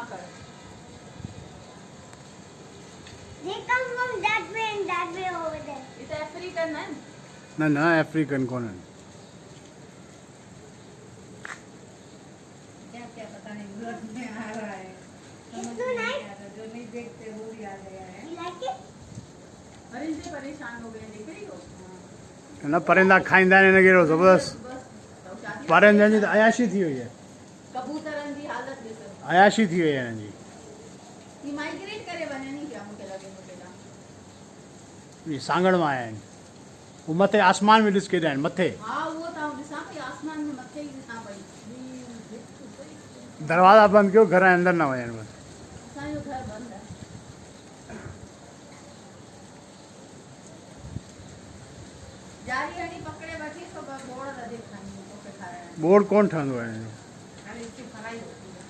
माकड़. They come from that way and that way over there. It's African, man. ना ना African कौन है? क्या क्या पता नहीं ब्लड में आ रहा है. It's समझ so में नहीं nice. आ रहा, जो नहीं देखते वो भी आ गया है. You like it? हरीश जी परेशान हो गए देख रही हो. ना परिंदा खाईंदा आहिनि हिनखे एॾो ज़बरदस्त. बस शादी परिंदनि जी त अयाशी थी वई आहे. कबूतरनि जी हालत ॾिसो. अयाशी थी वई आहे हिननि जी. ही माइग्रेट करे वञनि ई पिया मूंखे लॻे मूंखे त. ही सांगण मां आया आहिनि. हू मथे आसमान में ॾिस केॾा आहिनि मथे. हा उहो त आउं ॾिसां पई आसमान में मथे ई ॾिसां पई. दरवाज़ा बंदि कयो घर जे अंदरि न वञनि बसि. असांजो घर बंदि आहे. जारी हणी पकड़े वठी सो बोड़ न देखाई मूंखे खाराइण. बोर्ड कोन ठहंदो आहे हिनजो. हाणे इसकी फ्राई होती है.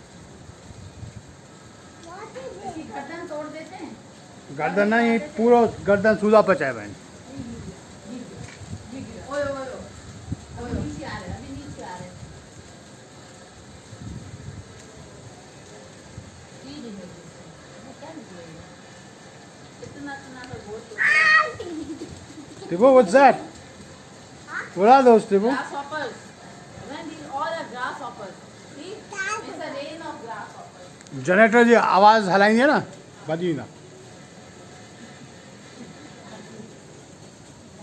What is इसकी it? गर्दन तोड़ देते हैं. गर्दन न ही पूरो गर्दन सूदा पचाइबा आहिनि. ओए ओए ओए. अभी नीचे आ रहे हैं, अभी नीचे आ रहे हैं. सीधी है. वो क्या निकलेगा? इतना इतना तो बहुत. Tibo, what's that? What are those, Tibo? Grasshoppers. When these all are grasshoppers. See? It's a rain of grasshoppers. Generator जी आवाज़ हलाईंदी आहे न भॼी वेंदा.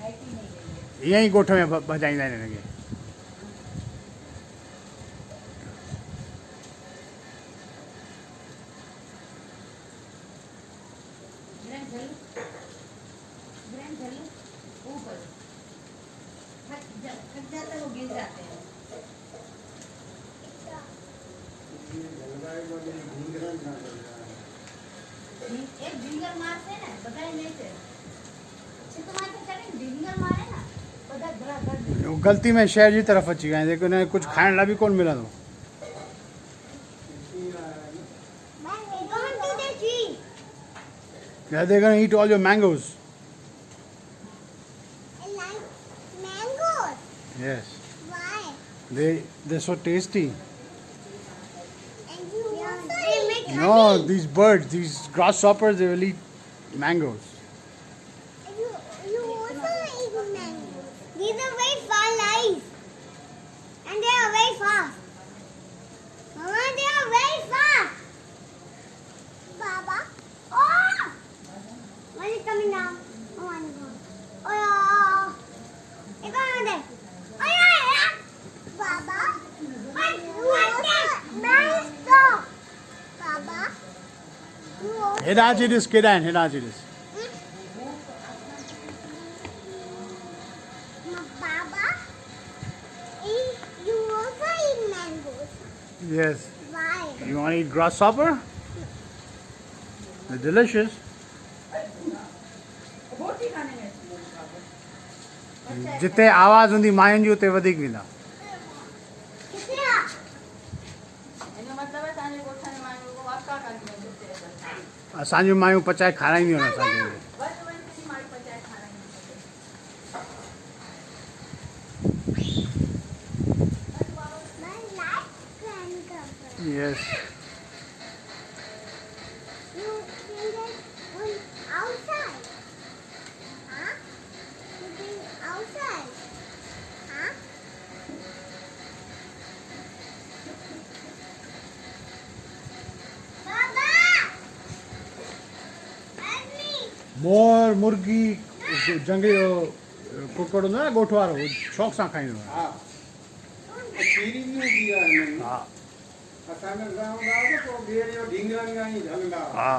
लाइट ही नहीं गई है. ईअं ई ॻोठ में भॼाईंदा आहिनि हिनखे. ग्रैंड चल. ग्रैंड चल. ऊपर. थक जाते वो गिर जाते हैं. एक ढींगर मारते ना बताए नहीं थे. ये तुम्हारे पे चढ़े ढींगर मारे ना पता भरा कर दे. वो ग़लती में शहर जी तरफ़ अची विया आहिनि लेकिन हिनखे कुझु खाइण लाइ बि कोन मिलंदो. Man, we go into the tree. They're going to eat all your mangoes. I like mangoes. Yes. Why? They're so tasty. And you also make No, these birds, these grasshoppers, they will eat mangoes. You also eat mangoes. These are very far lives. And they are very fast. Mama, they are very fast. Baba. Oh! When is coming down? Oh my God. Oh yeah. It's going there. Oh yeah, yeah. Baba. What is man stop? Baba. You also Hidachiris केॾा आहिनि हिडाचिरिस. Baba, you also eat mangoes. Yes. Why? You want to eat grasshopper? They're delicious. रोटी खाने में जिते आवाज़ हूंदी मायुनि जी उते वधीक वेंदा. कितने इनका मतलब है ताने गोठा ने मांगो को वाका का नहीं देते हैं. असांजूं मायूं पचाए खाराईंदियूं आहिनि असांखे. बस वन की माई पचाए खाना नहीं. My life grandcover. Yes. You bring it on outside. Huh? You bring outside. Huh? Baba! Help me! मोर मुर्गी जंगली कुकड़ हूंदो आहे न ॻोठ वारो उहो शौक़ सां खाईंदो आहे. हा खीरी बि हूंदी आहे हिन में. हा असांजा गांव ॾाढो पोइ ॿेर जो ढींगरनि खां ई हलंदा हुआ. हा.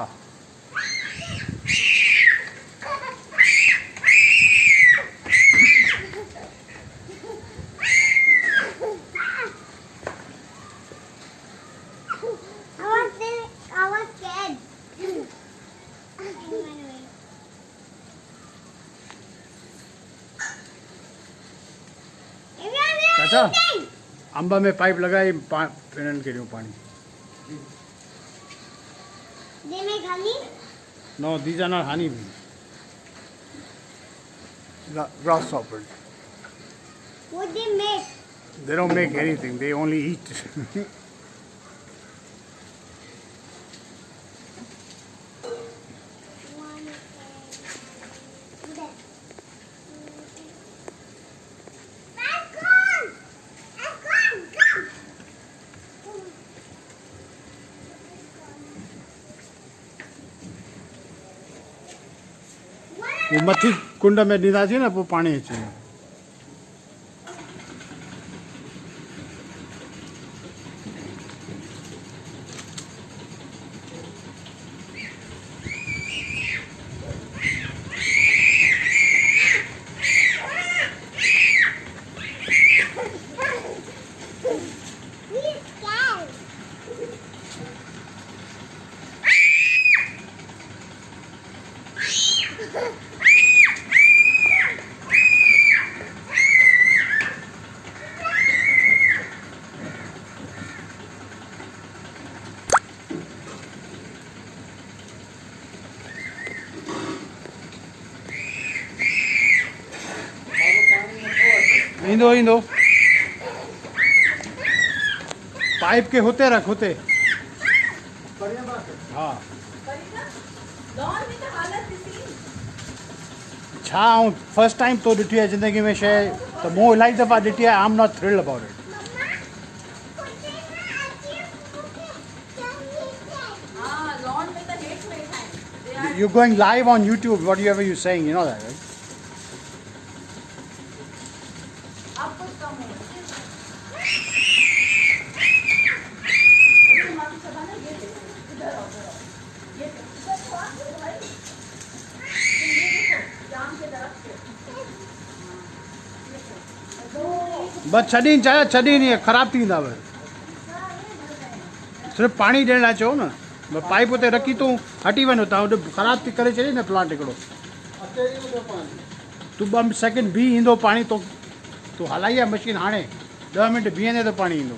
I was scared. I ran away. चाचा अंब में पाइप लगाई हिननि खे ॾियूं पाणी. They make honey? No, these are not honey bees. Grasshoppers. What they make? They don't make anything. They only eat. वो मथी कुंड में ॾींदासीं न पोइ पाणी अची वेंदो। He's scared. ईंदो ईंदो पाइप के होते रख होते। हा लॉन में तो हालत ॾिसी छा आऊं फर्स्ट टाइम तो ॾिठी आहे ज़िंदगी में शइ त मूं इलाही दफ़ा ॾिठी आहे। I am not thrilled about it. हाँ लॉन में तो हेठ वेठा आहिनि They are- You're going live on YouTube, whatever you're saying, you know that, right? अब कुछ कम हो अभी हमारी सभा ना ये देखो इधर आओ ये देखो इधर तो आप देखो भाई ये देखो जाम के दरख्त पे बस छॾीनि चाहे छॾीनि इहे ख़राबु थी वेंदा बसि। सिर्फ़ु पाणी ॾियण लाइ चओ न। बसि पाइप उते रखी तूं हटी वञो तव्हां होॾे ख़राबु थी करे छॾे न प्लांट हिकिड़ो। तूं 2 सेकेंड बीह ईंदो पाणी तो तूं हलाई आहे मशीन हाणे 10 मिंट बीहंदे त पाणी ईंदो।